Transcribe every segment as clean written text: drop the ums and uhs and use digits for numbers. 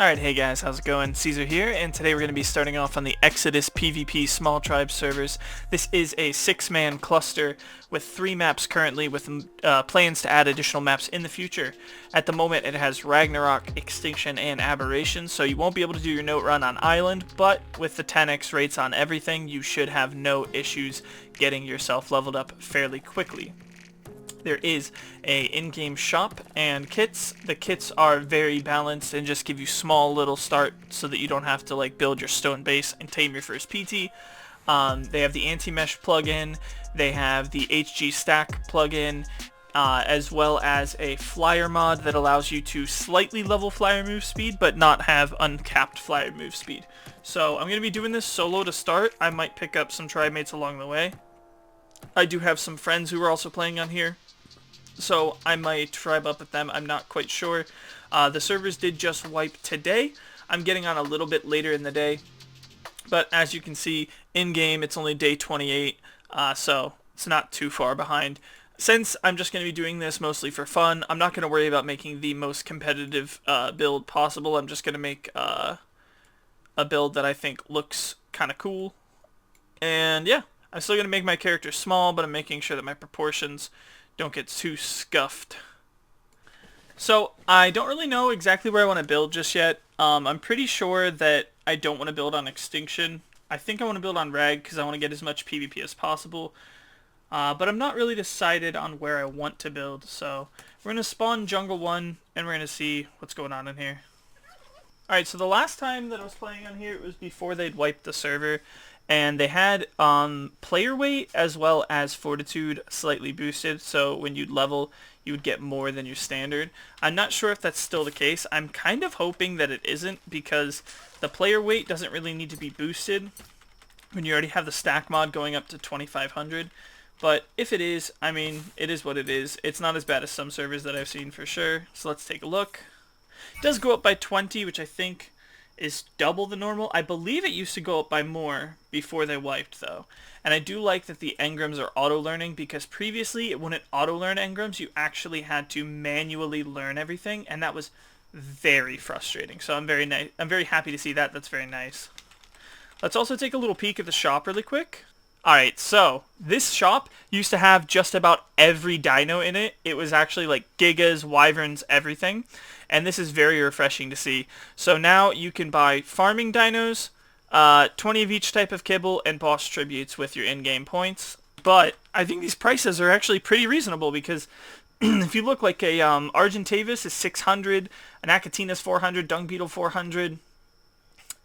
Alright, hey guys, how's it going? Caesar here, and today we're going to be starting off on the Exodus PvP Small Tribe servers. This is a 6-man cluster with 3 maps currently, with plans to add additional maps in the future. At the moment it has Ragnarok, Extinction, and Aberration, so you won't be able to do your note run on Island, but with the 10x rates on everything, you should have no issues getting yourself leveled up fairly quickly. There is a in-game shop and kits. The kits are very balanced and just give you small little start so that you don't have to like build your stone base and tame your first PT. They have the anti-mesh plugin, they have the HG stack plugin, as well as a flyer mod that allows you to slightly level flyer move speed but not have uncapped flyer move speed. So I'm going to be doing this solo to start. I might pick up some tribe mates along the way. I do have some friends who are also playing on here, so I might tribe up with them. I'm not quite sure. The servers did just wipe today. I'm getting on a little bit later in the day, but as you can see in-game it's only day 28, so it's not too far behind. Since I'm just going to be doing this mostly for fun, I'm not going to worry about making the most competitive build possible. I'm just going to make a build that I think looks kind of cool. And yeah, I'm still going to make my character small, but I'm making sure that my proportions don't get too scuffed. So I don't really know exactly where I want to build just yet. I'm pretty sure that I don't want to build on Extinction. I think I want to build on Rag because I want to get as much PvP as possible. But I'm not really decided on where I want to build. So we're going to spawn Jungle 1 and we're going to see what's going on in here. Alright, so the last time that I was playing on here, it was before they'd wiped the server. And they had player weight as well as fortitude slightly boosted, so when you'd level, you would get more than your standard. I'm not sure if that's still the case. I'm kind of hoping that it isn't, because the player weight doesn't really need to be boosted when you already have the stack mod going up to 2500. But if it is, I mean, it is what it is. It's not as bad as some servers that I've seen for sure. So let's take a look. It does go up by 20, which I think is double the normal. I believe it used to go up by more before they wiped though. And I do like that the engrams are auto-learning, because previously it wouldn't auto-learn engrams. You actually had to manually learn everything, and that was very frustrating. So I'm very happy to see that. That's very nice. Let's also take a little peek at the shop really quick. Alright, so this shop used to have just about every dino in it. It was actually like gigas, wyverns, everything. And this is very refreshing to see. So now you can buy farming dinos, 20 of each type of kibble, and boss tributes with your in-game points. But I think these prices are actually pretty reasonable, because if you look, like a Argentavis is 600, an Acatina's 400, Dung Beetle 400,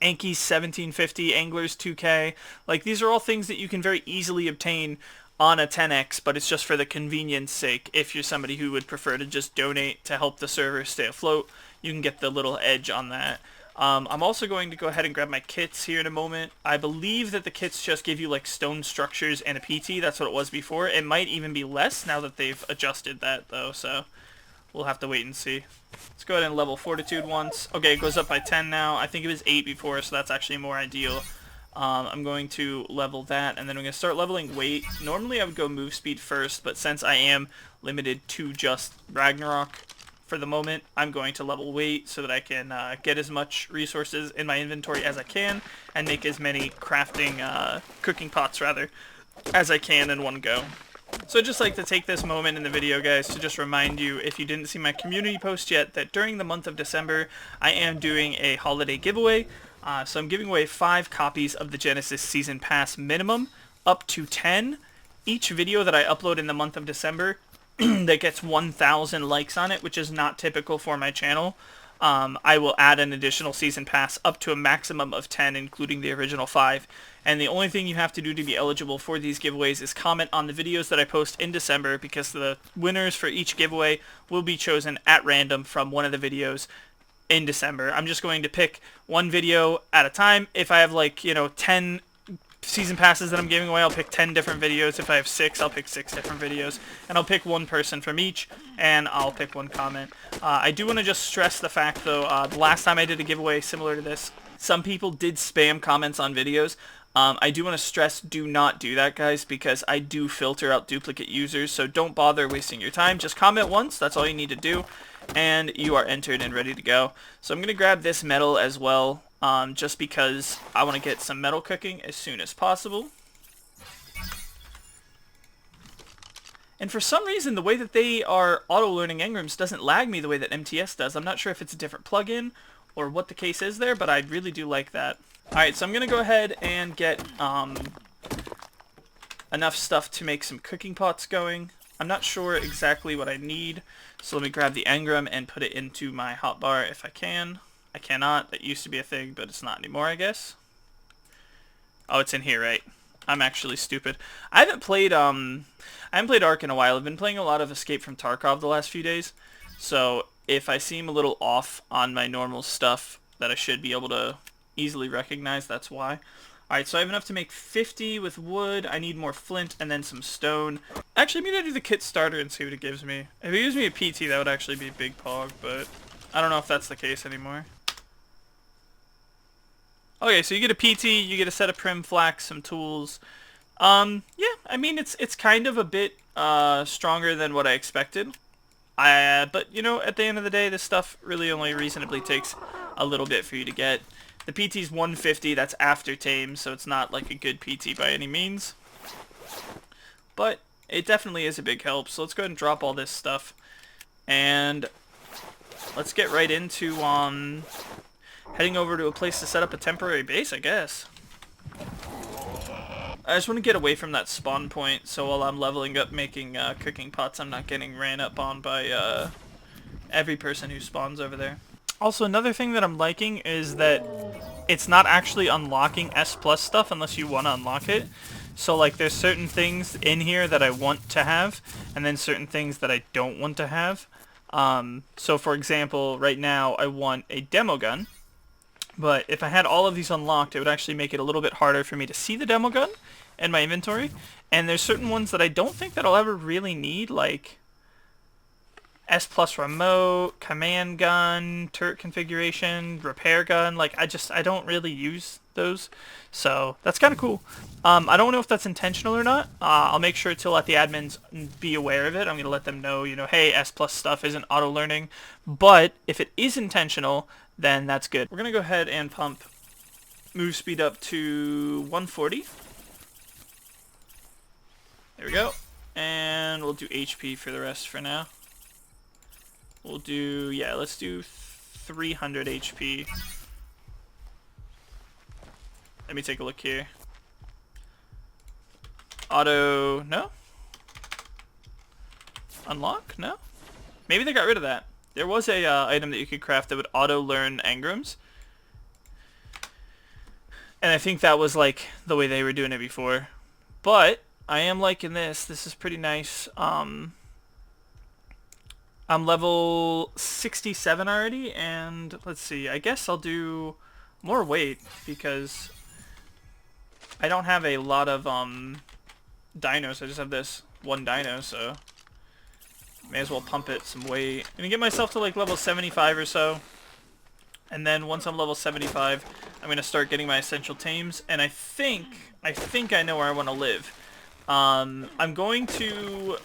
Anki's 1750, Angler's 2k. Like, these are all things that you can very easily obtain on a 10x, but it's just for the convenience sake. If you're somebody who would prefer to just donate to help the server stay afloat, you can get the little edge on that. I'm also going to go ahead and grab my kits here in a moment. I believe that the kits just give you like stone structures and a PT. That's what it was before. It might even be less now that they've adjusted that though, so we'll have to wait and see. Let's go ahead and level fortitude once. Okay, it goes up by 10 now. I think it was 8 before, so that's actually more ideal. I'm going to level that, and then I'm going to start leveling weight. Normally I would go move speed first, but since I am limited to just Ragnarok for the moment, I'm going to level weight so that I can get as much resources in my inventory as I can, and make as many crafting, cooking pots rather, as I can in one go. So I'd just like to take this moment in the video, guys, to just remind you, if you didn't see my community post yet, that during the month of December, I am doing a holiday giveaway. So I'm giving away 5 copies of the Genesis Season Pass minimum, up to 10. Each video that I upload in the month of December that gets 1,000 likes on it, which is not typical for my channel, I will add an additional Season Pass up to a maximum of 10, including the original 5. And the only thing you have to do to be eligible for these giveaways is comment on the videos that I post in December, because the winners for each giveaway will be chosen at random from one of the videos in December. I'm just going to pick one video at a time. If I have, like, you know, 10 season passes that I'm giving away, I'll pick 10 different videos. If I have 6, I'll pick 6 different videos, and I'll pick one person from each, and I'll pick one comment. I do want to just stress the fact though, the last time I did a giveaway similar to this, some people did spam comments on videos. I do want to stress, do not do that, guys, because I do filter out duplicate users, so don't bother wasting your time. Just comment once, that's all you need to do, and you are entered and ready to go. So I'm going to grab this metal as well, just because I want to get some metal cooking as soon as possible. And for some reason, the way that they are auto-learning engrams doesn't lag me the way that MTS does. I'm not sure if it's a different plugin or what the case is there, but I really do like that. Alright, so I'm going to go ahead and get enough stuff to make some cooking pots going. I'm not sure exactly what I need, so let me grab the engram and put it into my hotbar if I can. I cannot. That used to be a thing, but it's not anymore, I guess. Oh, it's in here, right? I'm actually stupid. I haven't played Ark in a while. I've been playing a lot of Escape from Tarkov the last few days, so if I seem a little off on my normal stuff that I should be able to easily recognize, that's why. Alright, so I have enough to make 50 with wood. I need more flint and then some stone. Actually, I'm going to do the kit starter and see what it gives me. If it gives me a PT, that would actually be a big pog, but I don't know if that's the case anymore. Okay, so you get a PT, you get a set of prim flax, some tools. Yeah, I mean, it's kind of a bit stronger than what I expected. But, you know, at the end of the day, this stuff really only reasonably takes a little bit for you to get. The PT's 150, that's after tame, so it's not like a good PT by any means. But it definitely is a big help, so let's go ahead and drop all this stuff. And let's get right into heading over to a place to set up a temporary base, I guess. I just want to get away from that spawn point, so while I'm leveling up making cooking pots, I'm not getting ran up on by every person who spawns over there. Also, another thing that I'm liking is that it's not actually unlocking S+ stuff unless you want to unlock it. So, like, there's certain things in here that I want to have, and then certain things that I don't want to have. So, for example, right now I want a demo gun. But if I had all of these unlocked, it would actually make it a little bit harder for me to see the demo gun in my inventory. And there's certain ones that I don't think that I'll ever really need, like S+ remote, command gun, turret configuration, repair gun. Like, I don't really use those. So that's kind of cool. I don't know if that's intentional or not. I'll make sure to let the admins be aware of it. I'm going to let them know, you know, hey, S+ stuff isn't auto-learning. But if it is intentional, then that's good. We're going to go ahead and pump move speed up to 140. There we go. And we'll do HP for the rest for now. We'll do, yeah, let's do 300 HP. Let me take a look here. Auto, no? Unlock, no? Maybe they got rid of that. There was a item that you could craft that would auto-learn engrams. And I think that was like the way they were doing it before. But I am liking this. This is pretty nice. I'm level 67 already, and let's see. I guess I'll do more weight because I don't have a lot of dinos. I just have this one dino, so may as well pump it some weight. I'm gonna get myself to like level 75 or so, and then once I'm level 75, I'm gonna start getting my essential tames. And I think I know where I want to live. I'm going to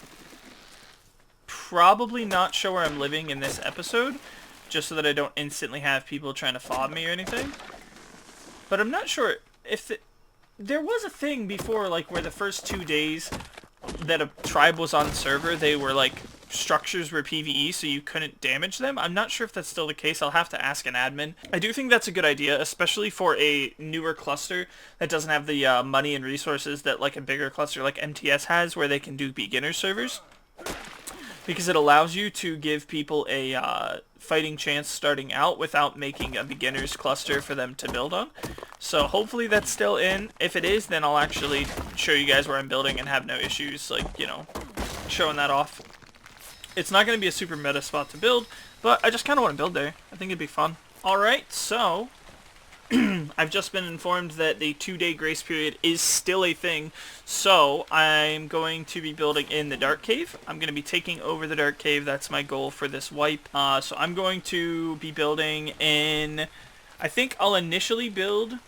probably not show where I'm living in this episode, just so that I don't instantly have people trying to fob me or anything. But I'm not sure if there was a thing before, like where the first 2 days that a tribe was on server, they were like structures were PvE, so you couldn't damage them. I'm not sure if that's still the case. I'll have to ask an admin. I do think that's a good idea, especially for a newer cluster that doesn't have the money and resources that like a bigger cluster like MTS has, where they can do beginner servers. Because it allows you to give people a fighting chance starting out without making a beginner's cluster for them to build on. So hopefully that's still in. If it is, then I'll actually show you guys where I'm building and have no issues, like, you know, showing that off. It's not going to be a super meta spot to build, but I just kind of want to build there. I think it'd be fun. Alright, so I've just been informed that the 2-day grace period is still a thing, so I'm going to be building in the Dark Cave. I'm going to be taking over the Dark Cave. That's my goal for this wipe. So I'm going to be building in, I think I'll initially build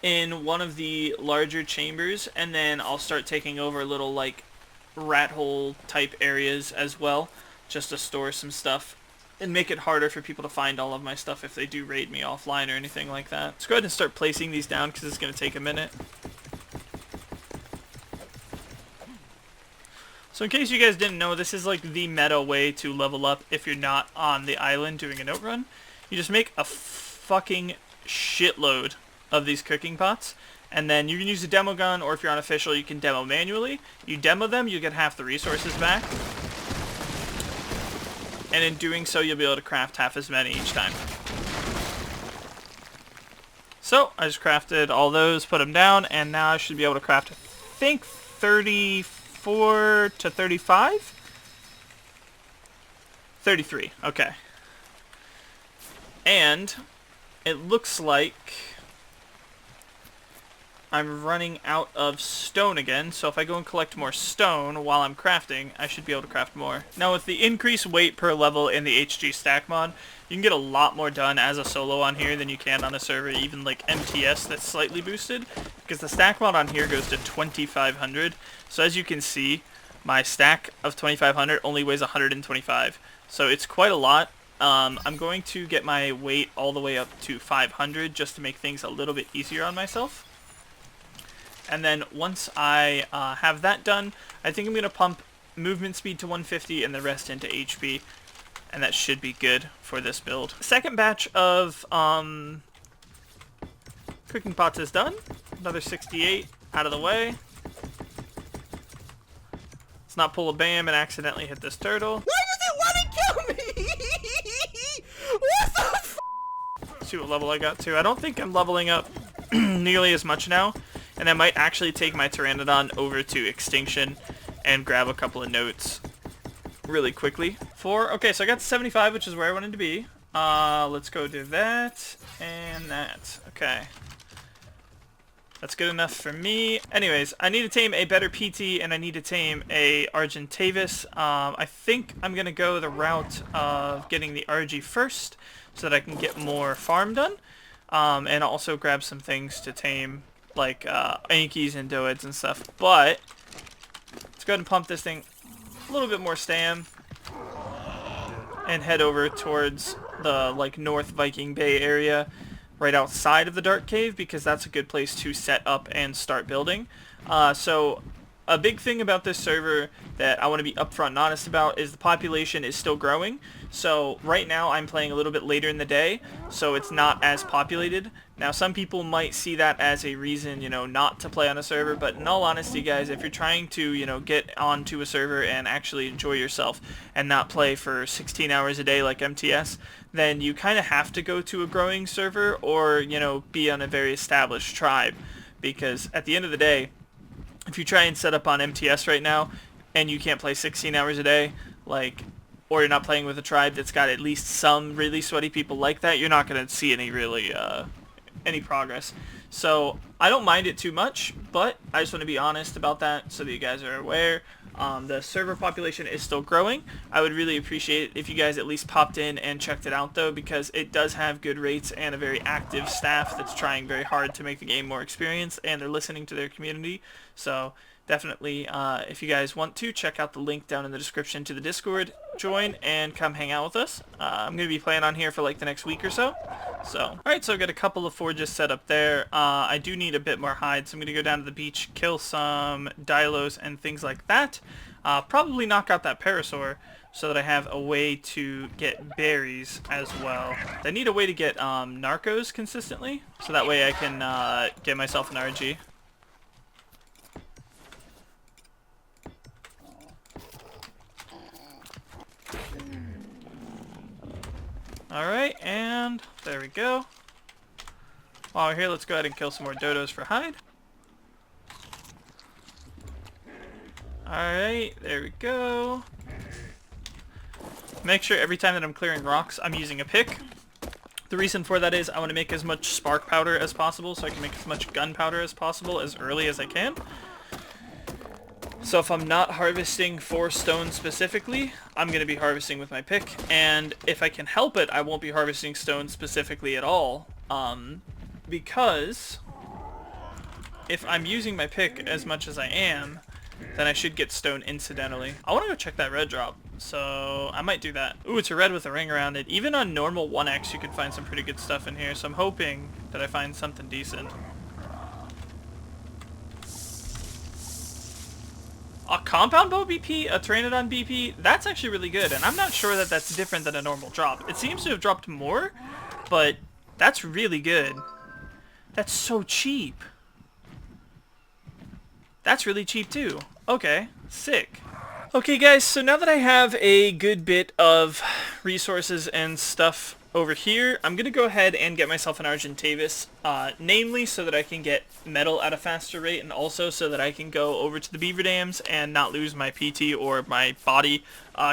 in one of the larger chambers, and then I'll start taking over little like rat hole type areas as well, just to store some stuff and make it harder for people to find all of my stuff if they do raid me offline or anything like that. Let's go ahead and start placing these down because it's going to take a minute. So in case you guys didn't know, this is like the meta way to level up if you're not on the island doing a note run. You just make a fucking shitload of these cooking pots, and then you can use a demo gun, or if you're unofficial, you can demo manually. You demo them, you get half the resources back, and in doing so, you'll be able to craft half as many each time. So I just crafted all those, put them down, and now I should be able to craft, I think, 34 to 35? 33, okay. And it looks like I'm running out of stone again, so if I go and collect more stone while I'm crafting, I should be able to craft more. Now with the increased weight per level in the HG stack mod, you can get a lot more done as a solo on here than you can on a server, even like MTS that's slightly boosted, because the stack mod on here goes to 2500. So as you can see, my stack of 2500 only weighs 125, so it's quite a lot. I'm going to get my weight all the way up to 500 just to make things a little bit easier on myself. And then once I have that done, I think I'm going to pump movement speed to 150 and the rest into HP. And that should be good for this build. Second batch of cooking pots is done. Another 68 out of the way. Let's not pull a BAM and accidentally hit this turtle. Why does it want to kill me? What the f***? See what level I got to. I don't think I'm leveling up nearly as much now. And I might actually take my Pteranodon over to Extinction and grab a couple of notes really quickly. Okay, so I got to 75, which is where I wanted to be. Let's go do that and that. Okay. That's good enough for me. Anyways, I need to tame a better PT and I need to tame a Argentavis. I think I'm going to go the route of getting the RG first so that I can get more farm done. And also grab some things to tame, like Ankies and Doeds and stuff. But let's go ahead and pump this thing a little bit more stam and head over towards the like North Viking Bay area right outside of the Dark Cave, because that's a good place to set up and start building. So a big thing about this server that I want to be upfront and honest about is the population is still growing. So right now I'm playing a little bit later in the day, so it's not as populated. Now some people might see that as a reason, you know, not to play on a server, but in all honesty, guys, if you're trying to, you know, get onto a server and actually enjoy yourself and not play for 16 hours a day like MTS, then you kind of have to go to a growing server or, you know, be on a very established tribe. Because at the end of the day, if you try and set up on MTS right now and you can't play 16 hours a day, like, or you're not playing with a tribe that's got at least some really sweaty people like that, you're not going to see any really any progress. So I don't mind it too much, but I just want to be honest about that so that you guys are aware. The server population is still growing. I would really appreciate it if you guys at least popped in and checked it out, though, because it does have good rates and a very active staff that's trying very hard to make the game more experienced, and they're listening to their community. So definitely, if you guys want to, check out the link down in the description to the Discord, join, and come hang out with us. I'm going to be playing on here for like the next week or so. Alright, so I've got a couple of forges set up there. I do need a bit more hide, so I'm going to go down to the beach, kill some Dilos and things like that. Probably knock out that Parasaur so that I have a way to get berries as well. I need a way to get Narcos consistently, so that way I can get myself an RG. Alright, and there we go. While we're here, let's go ahead and kill some more dodos for hide. Alright, there we go. Make sure every time that I'm clearing rocks, I'm using a pick. The reason for that is I want to make as much spark powder as possible so I can make as much gunpowder as possible as early as I can. So if I'm not harvesting for stone specifically, I'm going to be harvesting with my pick, and if I can help it, I won't be harvesting stone specifically at all, because if I'm using my pick as much as I am, then I should get stone incidentally. I want to go check that red drop, so I might do that. Ooh, it's a red with a ring around it. Even on normal 1x, you could find some pretty good stuff in here, so I'm hoping that I find something decent. A compound bow BP, a Pteranodon BP, that's actually really good, and I'm not sure that that's different than a normal drop. It seems to have dropped more, but that's really good. That's so cheap. That's really cheap too. Okay, sick. Okay guys, so now that I have a good bit of resources and stuff over here, I'm going to go ahead and get myself an Argentavis, namely so that I can get metal at a faster rate, and also so that I can go over to the beaver dams and not lose my PT or my body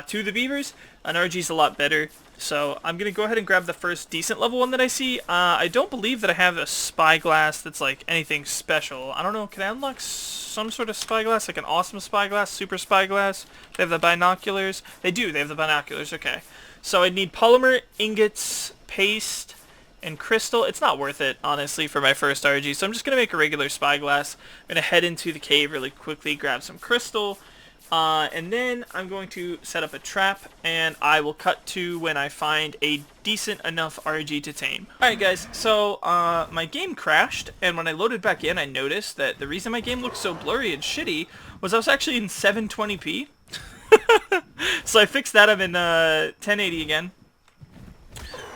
to the beavers. An RG's a lot better, so I'm going to go ahead and grab the first decent level one that I see. I don't believe that I have a spyglass that's like anything special. I don't know, can I unlock some sort of spyglass, like an awesome spyglass, super spyglass? They have the binoculars. They do, they have the binoculars, okay. So I need polymer, ingots, paste, and crystal. It's not worth it, honestly, for my first RG, so I'm just going to make a regular spyglass. I'm going to head into the cave really quickly, grab some crystal, and then I'm going to set up a trap, and I will cut to when I find a decent enough RG to tame. Alright guys, so my game crashed, and when I loaded back in, I noticed that the reason my game looked so blurry and shitty was I was actually in 720p. So I fixed that. I'm in 1080 again.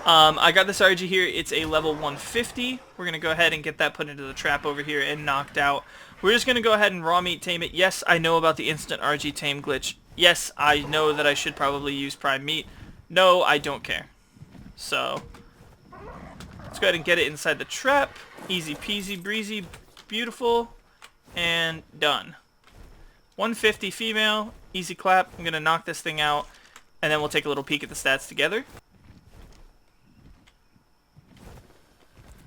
I got this RG here. It's a level 150. We're going to go ahead and get that put into the trap over here and knocked out. We're just going to go ahead and raw meat tame it. Yes, I know about the instant RG tame glitch. Yes, I know that I should probably use prime meat. No, I don't care. So let's go ahead and get it inside the trap. Easy peasy breezy, beautiful, and done. 150 female, easy clap. I'm going to knock this thing out, and then we'll take a little peek at the stats together.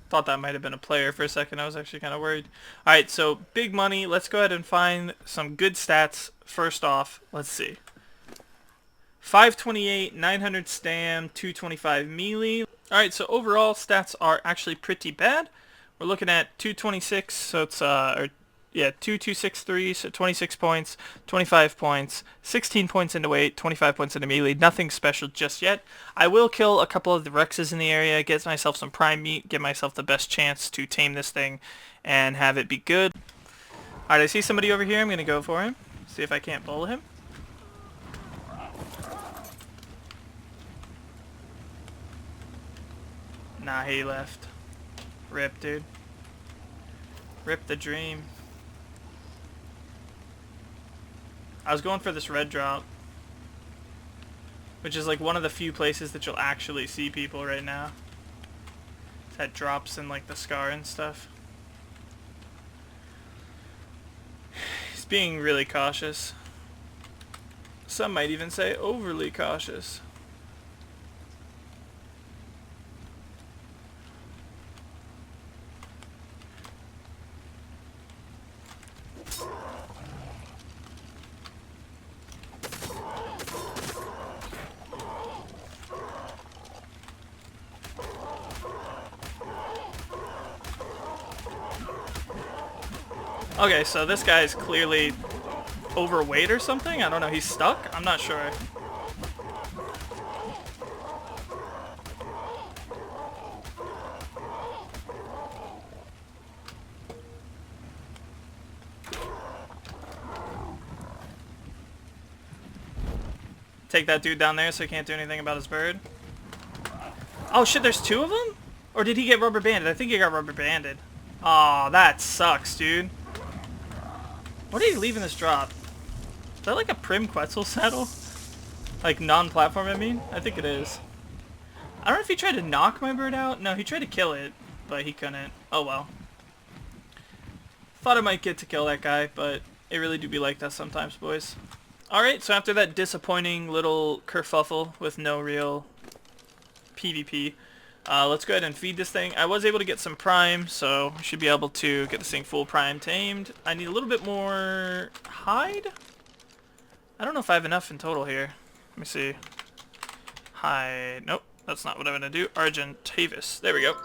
Thought that might have been a player for a second. I was actually kind of worried. Alright, so big money. Let's go ahead and find some good stats. First off, let's see. 528, 900 stam, 225 melee. Alright, so overall stats are actually pretty bad. We're looking at 226, so it's 2263, so 26 points, 25 points, 16 points into weight, 25 points into melee. Nothing special just yet. I will kill a couple of the Rexes in the area, get myself some prime meat, give myself the best chance to tame this thing and have it be good. Alright, I see somebody over here. I'm going to go for him. See if I can't bowl him. Nah, he left. Rip, dude. Rip the dream. I was going for this red drop, which is like one of the few places that you'll actually see people right now. That drops in like the scar and stuff. He's being really cautious. Some might even say overly cautious. Okay, so this guy is clearly overweight or something. I don't know. He's stuck? I'm not sure. Take that dude down there so he can't do anything about his bird. Oh shit, there's two of them? Or did he get rubber banded? I think he got rubber banded. Aw, that sucks, dude. What are you leaving this drop? Is that like a Prim Quetzal saddle? Like non-platform, I mean? I think it is. I don't know if he tried to knock my bird out. No, he tried to kill it, but he couldn't. Oh well. Thought I might get to kill that guy, but it really do be like that sometimes, boys. Alright, so after that disappointing little kerfuffle with no real PvP, let's go ahead and feed this thing. I was able to get some prime, so we should be able to get this thing full prime tamed. I need a little bit more hide. I don't know if I have enough in total here. Let me see. Hide. Nope, that's not what I'm going to do. Argentavis. There we go.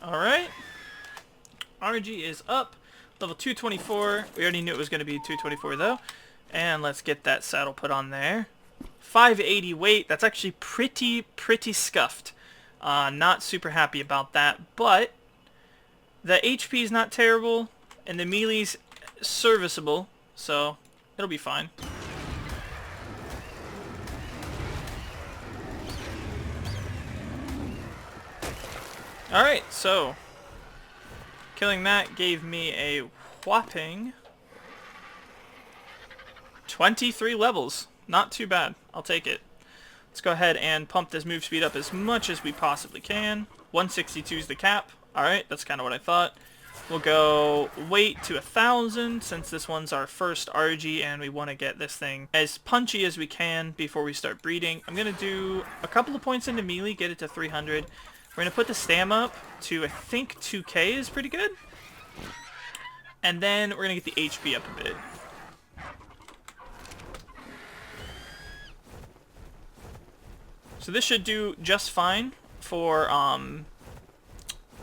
Alright. RG is up. Level 224. We already knew it was going to be 224 though. And let's get that saddle put on there. 580 weight. That's actually pretty scuffed. Not super happy about that, but the HP is not terrible, and the melee's serviceable, so it'll be fine. Alright, so killing that gave me a whopping 23 levels. Not too bad. I'll take it. Let's go ahead and pump this move speed up as much as we possibly can. 162 is the cap. Alright, that's kind of what I thought. We'll go weight to 1,000 since this one's our first RG and we want to get this thing as punchy as we can before we start breeding. I'm going to do a couple of points into melee, get it to 300. We're going to put the stam up to, I think, 2k is pretty good. And then we're going to get the HP up a bit. So this should do just fine for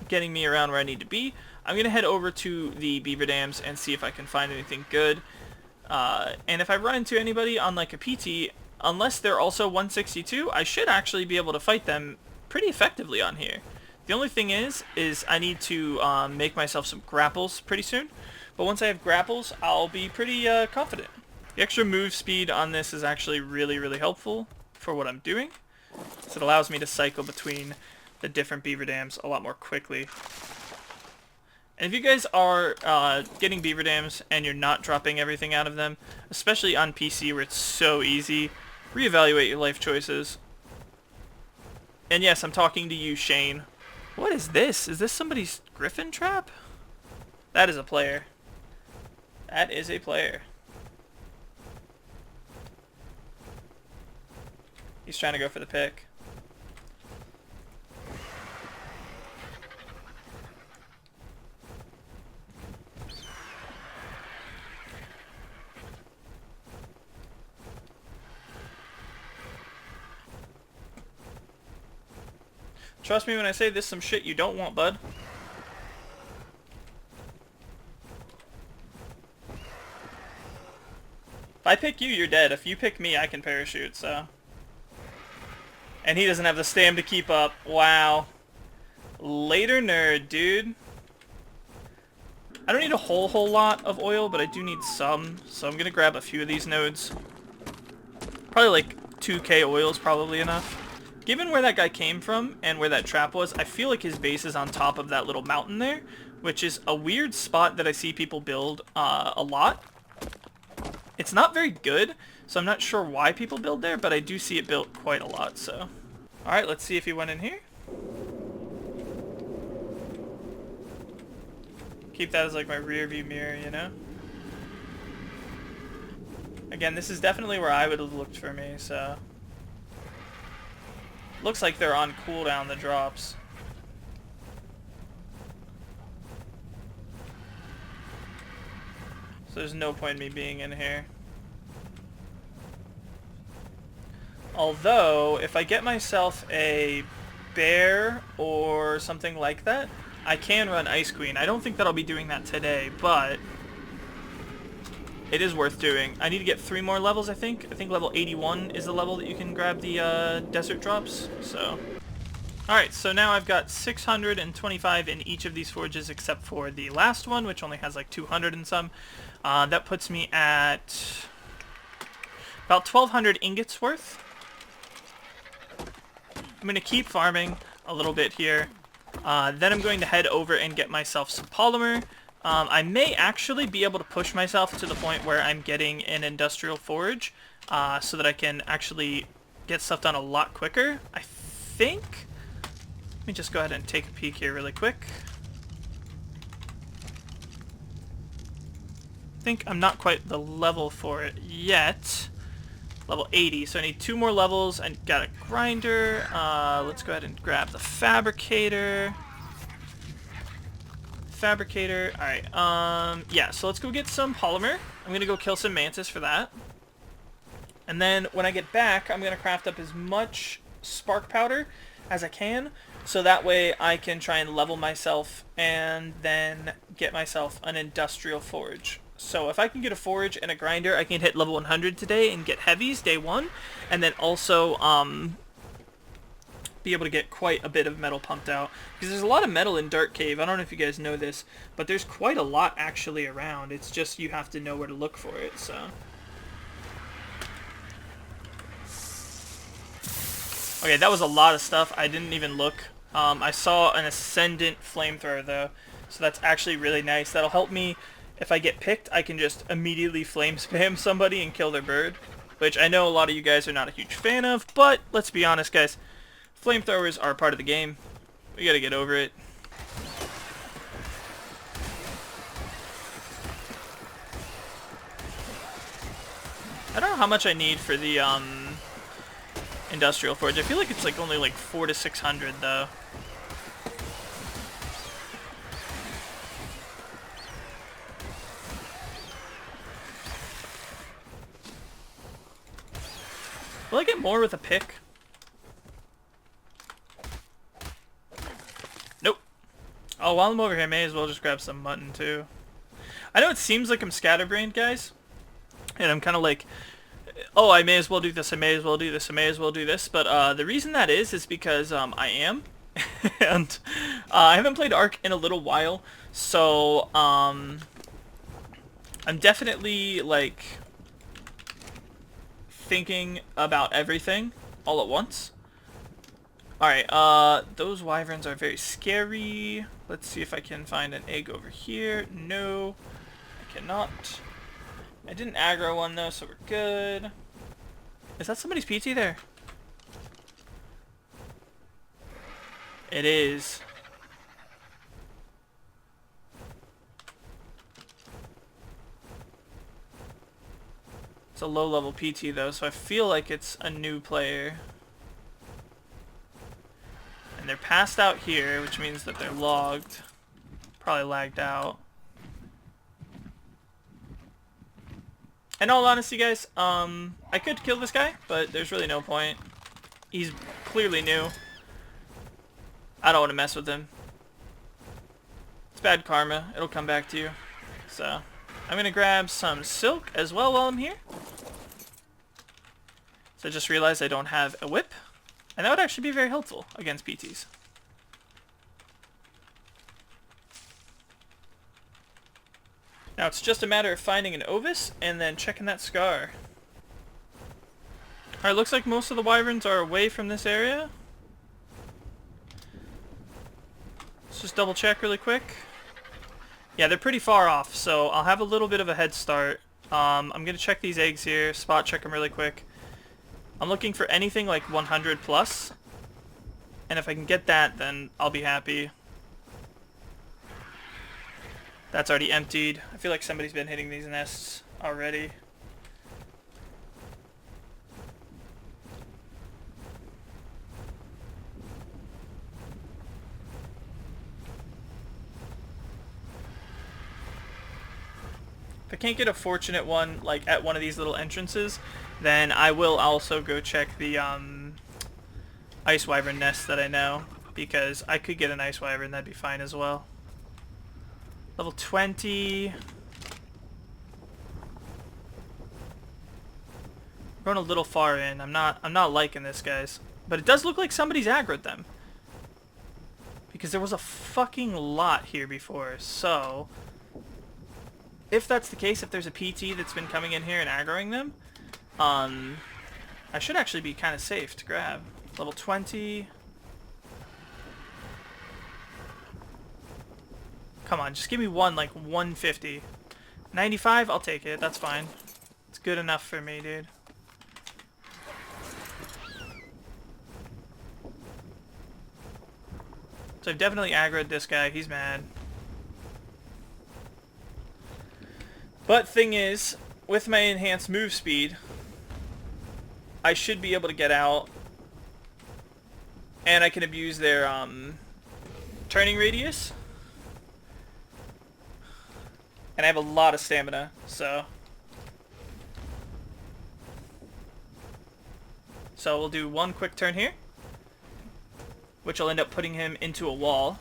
getting me around where I need to be. I'm going to head over to the beaver dams and see if I can find anything good. And if I run into anybody on like a PT, unless they're also 162, I should actually be able to fight them pretty effectively on here. The only thing is I need to make myself some grapples pretty soon. But once I have grapples, I'll be pretty confident. The extra move speed on this is actually really helpful for what I'm doing. So it allows me to cycle between the different beaver dams a lot more quickly. And if you guys are getting beaver dams and you're not dropping everything out of them, especially on PC where it's so easy, reevaluate your life choices. And yes, I'm talking to you, Shane. What is this? Is this somebody's griffin trap? That is a player. That is a player. He's trying to go for the pick. Trust me when I say this is some shit you don't want, bud. If I pick you, you're dead. If you pick me, I can parachute, so... And he doesn't have the stam to keep up. Wow. Later, nerd, dude. I don't need a whole lot of oil, but I do need some. So I'm going to grab a few of these nodes. Probably like 2k oil is probably enough. Given where that guy came from and where that trap was, I feel like his base is on top of that little mountain there, which is a weird spot that I see people build a lot. It's not very good, so I'm not sure why people build there, but I do see it built quite a lot, so. Alright, let's see if he went in here. Keep that as like my rear view mirror, you know? Again, this is definitely where I would have looked for me, so. Looks like they're on cooldown, the drops. So there's no point in me being in here. Although, if I get myself a bear or something like that, I can run Ice Queen. I don't think that I'll be doing that today, but it is worth doing. I need to get 3 more levels, I think. I think level 81 is the level that you can grab the desert drops, so. Alright, so now I've got 625 in each of these forges except for the last one, which only has like 200 and some. That puts me at about 1,200 ingots worth. I'm going to keep farming a little bit here. Then I'm going to head over and get myself some polymer. I may actually be able to push myself to the point where I'm getting an industrial forge so that I can actually get stuff done a lot quicker. I think... Let me just go ahead and take a peek here really quick. I think I'm not quite the level for it yet. Level 80, so I need 2 more levels. I got a grinder. Let's go ahead and grab the fabricator. Alright, yeah, so let's go get some polymer. I'm gonna go kill some mantis for that. And then when I get back, I'm gonna craft up as much spark powder as I can, so that way I can try and level myself and then get myself an industrial forge. So if I can get a forge and a grinder, I can hit level 100 today and get heavies day one, and then also be able to get quite a bit of metal pumped out, because there's a lot of metal in Dark Cave. I don't know if you guys know this, but there's quite a lot actually around. It's just you have to know where to look for it. So okay, that was a lot of stuff. I didn't even look. I saw an Ascendant flamethrower though, so that's actually really nice. That'll help me if I get picked. I can just immediately flame spam somebody and kill their bird, which I know a lot of you guys are not a huge fan of, but let's be honest guys, flamethrowers are part of the game. We gotta get over it. I don't know how much I need for the industrial forge. I feel like it's like only like 400 to 600 though. Will I get more with a pick? Nope. Oh, while I'm over here, I may as well just grab some mutton too. I know it seems like I'm scatterbrained, guys, and I'm kind of like, oh, I may as well do this, I may as well do this, I may as well do this, but the reason that is because I am, and I haven't played Ark in a little while, so I'm definitely like thinking about everything all at once. Alright, those wyverns are very scary. Let's see if I can find an egg over here. No, I cannot. I didn't aggro one though, so we're good. Is that somebody's PT there? It is. It's a low level PT though, so I feel like it's a new player. And they're passed out here, which means that they're logged. Probably lagged out. In all honesty, guys, I could kill this guy, but there's really no point. He's clearly new. I don't want to mess with him. It's bad karma. It'll come back to you. So, I'm going to grab some silk as well while I'm here. So I just realized I don't have a whip. And that would actually be very helpful against PTs. Now it's just a matter of finding an Ovis and then checking that scar. Alright, looks like most of the wyverns are away from this area. Let's just double check really quick. Yeah, they're pretty far off, so I'll have a little bit of a head start. I'm going to check these eggs here, spot check them really quick. I'm looking for anything like 100 plus. And if I can get that, then I'll be happy. That's already emptied. I feel like somebody's been hitting these nests already. If I can't get a fortunate one like at one of these little entrances, then I will also go check the ice wyvern nest that I know, because I could get an ice wyvern, that'd be fine as well. Level 20. Going a little far in. I'm not liking this, guys. But it does look like somebody's aggroed them, because there was a fucking lot here before. So if that's the case, if there's a PT that's been coming in here and aggroing them, I should actually be kind of safe to grab. Level 20. Come on, just give me one, like 150. 95, I'll take it. That's fine. It's good enough for me, dude. So I've definitely aggroed this guy. He's mad. But thing is, with my enhanced move speed, I should be able to get out. And I can abuse their turning radius. And I have a lot of stamina, so we'll do one quick turn here. which will end up putting him into a wall.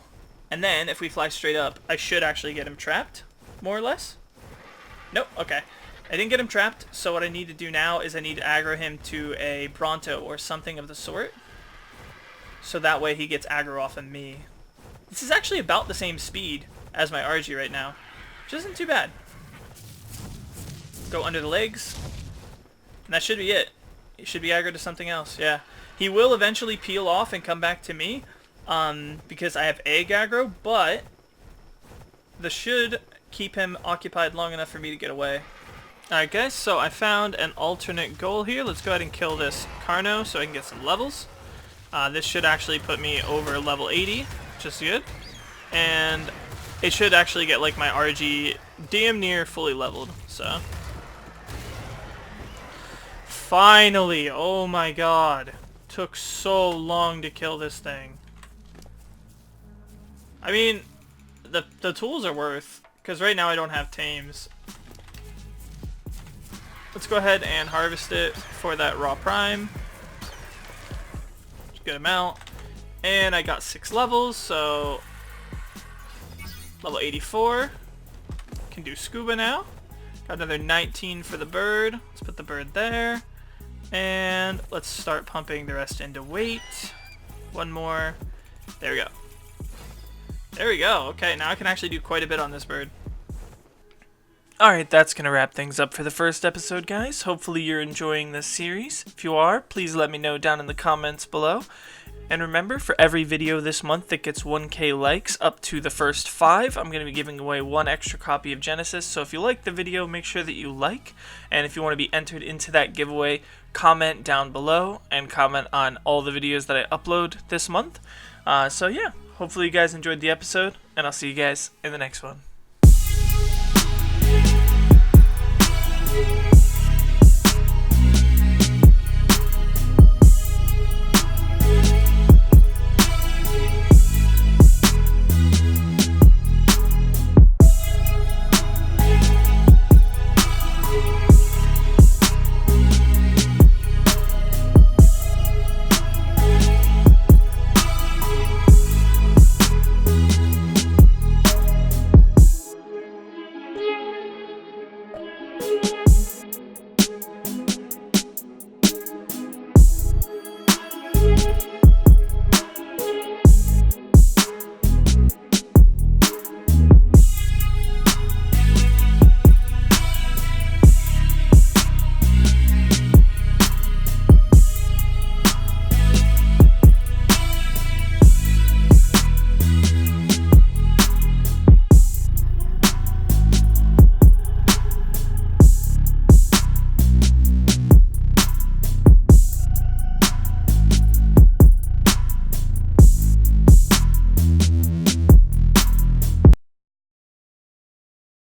And then, if we fly straight up, I should actually get him trapped, more or less. Nope, okay. I didn't get him trapped, so what I need to do now is I need to aggro him to a Bronto or something of the sort. So that way he gets aggro off of me. This is actually about the same speed as my RG right now, which isn't too bad. Go under the legs, and that should be it. He should be aggro to something else, yeah. He will eventually peel off and come back to me, because I have egg aggro, but this should keep him occupied long enough for me to get away. Alright guys, so I found an alternate goal here. Let's go ahead and kill this Carno so I can get some levels. This should actually put me over level 80, which is good. And it should actually get like my RG damn near fully leveled, so. Finally! Oh my god. Took so long to kill this thing. I mean, the tools are worth, because right now I don't have tames. Let's go ahead and harvest it for that raw prime. Good amount. And I got 6 levels, so level 84. Can do scuba now. Got another 19 for the bird. Let's put the bird there. And let's start pumping the rest into weight. One more. There we go. There we go. Okay, now I can actually do quite a bit on this bird. Alright, that's going to wrap things up for the first episode, guys. Hopefully you're enjoying this series. If you are, please let me know down in the comments below. And remember, for every video this month that gets 1K likes up to the first 5, I'm going to be giving away 1 extra copy of Genesis. So if you like the video, make sure that you like. And if you want to be entered into that giveaway, comment down below and comment on all the videos that I upload this month. So yeah, hopefully you guys enjoyed the episode, and I'll see you guys in the next one.